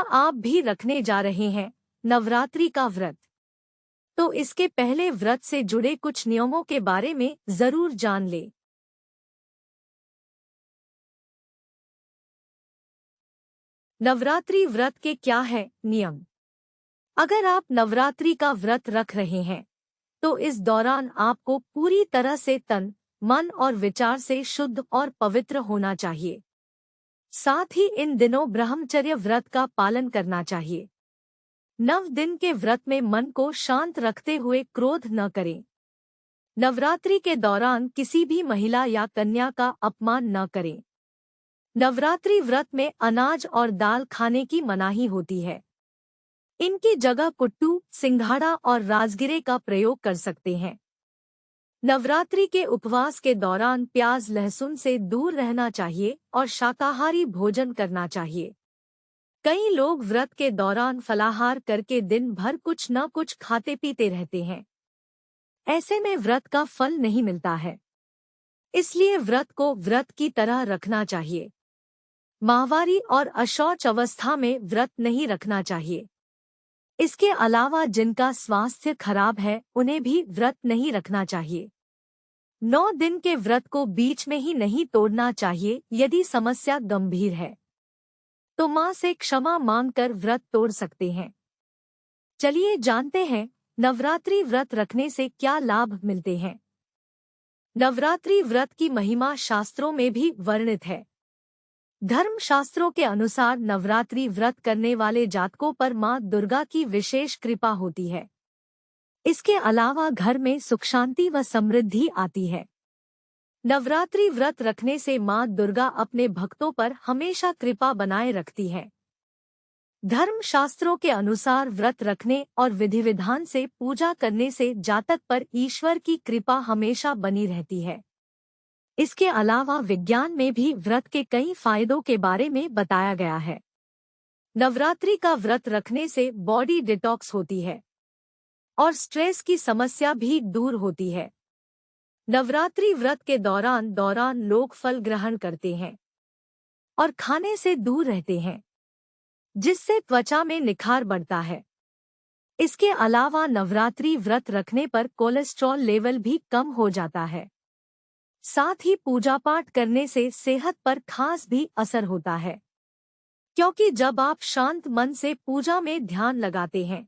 आप भी रखने जा रहे हैं नवरात्रि का व्रत, तो इसके पहले व्रत से जुड़े कुछ नियमों के बारे में जरूर जान लें। नवरात्रि व्रत के क्या है नियम? अगर आप नवरात्रि का व्रत रख रहे हैं, तो इस दौरान आपको पूरी तरह से तन, मन और विचार से शुद्ध और पवित्र होना चाहिए। साथ ही इन दिनों ब्रह्मचर्य व्रत का पालन करना चाहिए। 9 दिन के व्रत में मन को शांत रखते हुए क्रोध न करें। नवरात्रि के दौरान किसी भी महिला या कन्या का अपमान न करें। नवरात्रि व्रत में अनाज और दाल खाने की मनाही होती है। इनकी जगह कुट्टू, सिंघाड़ा और राजगिरे का प्रयोग कर सकते हैं। नवरात्रि के उपवास के दौरान प्याज लहसुन से दूर रहना चाहिए और शाकाहारी भोजन करना चाहिए। कई लोग व्रत के दौरान फलाहार करके दिन भर कुछ न कुछ खाते पीते रहते हैं। ऐसे में व्रत का फल नहीं मिलता है। इसलिए व्रत को व्रत की तरह रखना चाहिए। माहवारी और अशौच अवस्था में व्रत नहीं रखना चाहिए। इसके अलावा जिनका स्वास्थ्य खराब है उन्हें भी व्रत नहीं रखना चाहिए। 9 दिन के व्रत को बीच में ही नहीं तोड़ना चाहिए। यदि समस्या गंभीर है तो मां से क्षमा मांगकर व्रत तोड़ सकते हैं। चलिए जानते हैं नवरात्रि व्रत रखने से क्या लाभ मिलते हैं। नवरात्रि व्रत की महिमा शास्त्रों में भी वर्णित है। धर्म शास्त्रों के अनुसार नवरात्रि व्रत करने वाले जातकों पर मां दुर्गा की विशेष कृपा होती है। इसके अलावा घर में सुख शांति व समृद्धि आती है। नवरात्रि व्रत रखने से मां दुर्गा अपने भक्तों पर हमेशा कृपा बनाए रखती है। धर्म शास्त्रों के अनुसार व्रत रखने और विधि विधान से पूजा करने से जातक पर ईश्वर की कृपा हमेशा बनी रहती है। इसके अलावा विज्ञान में भी व्रत के कई फायदों के बारे में बताया गया है। नवरात्रि का व्रत रखने से बॉडी डिटॉक्स होती है और स्ट्रेस की समस्या भी दूर होती है। नवरात्रि व्रत के दौरान लोग फल ग्रहण करते हैं और खाने से दूर रहते हैं, जिससे त्वचा में निखार बढ़ता है। इसके अलावा नवरात्रि व्रत रखने पर कोलेस्ट्रॉल लेवल भी कम हो जाता है। साथ ही पूजा पाठ करने से सेहत पर खास भी असर होता है, क्योंकि जब आप शांत मन से पूजा में ध्यान लगाते हैं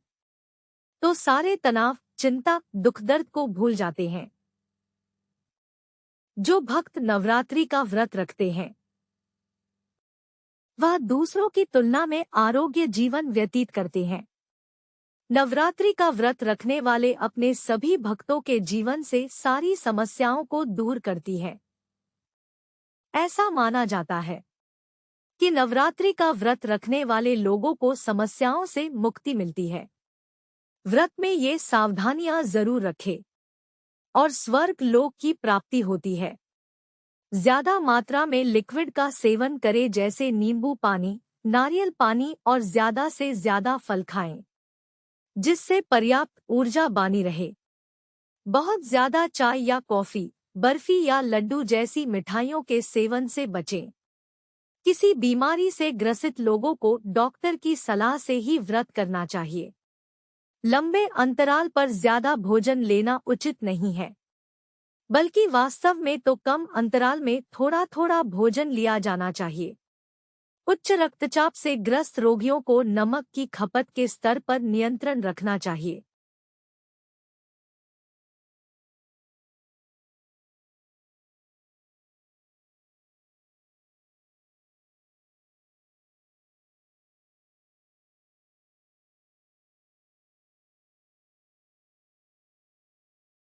तो सारे तनाव, चिंता, दुख दर्द को भूल जाते हैं। जो भक्त नवरात्रि का व्रत रखते हैं वह दूसरों की तुलना में आरोग्य जीवन व्यतीत करते हैं। नवरात्रि का व्रत रखने वाले अपने सभी भक्तों के जीवन से सारी समस्याओं को दूर करती है। ऐसा माना जाता है कि नवरात्रि का व्रत रखने वाले लोगों को समस्याओं से मुक्ति मिलती है। व्रत में ये सावधानियां जरूर रखें और स्वर्ग लोक की प्राप्ति होती है। ज्यादा मात्रा में लिक्विड का सेवन करें, जैसे नींबू पानी, नारियल पानी और ज्यादा से ज्यादा फल खाएं, जिससे पर्याप्त ऊर्जा बनी रहे। बहुत ज्यादा चाय या कॉफी, बर्फी या लड्डू जैसी मिठाइयों के सेवन से बचें। किसी बीमारी से ग्रसित लोगों को डॉक्टर की सलाह से ही व्रत करना चाहिए। लंबे अंतराल पर ज्यादा भोजन लेना उचित नहीं है, बल्कि वास्तव में तो कम अंतराल में थोड़ा थोड़ा भोजन लिया जाना चाहिए। उच्च रक्तचाप से ग्रस्त रोगियों को नमक की खपत के स्तर पर नियंत्रण रखना चाहिए।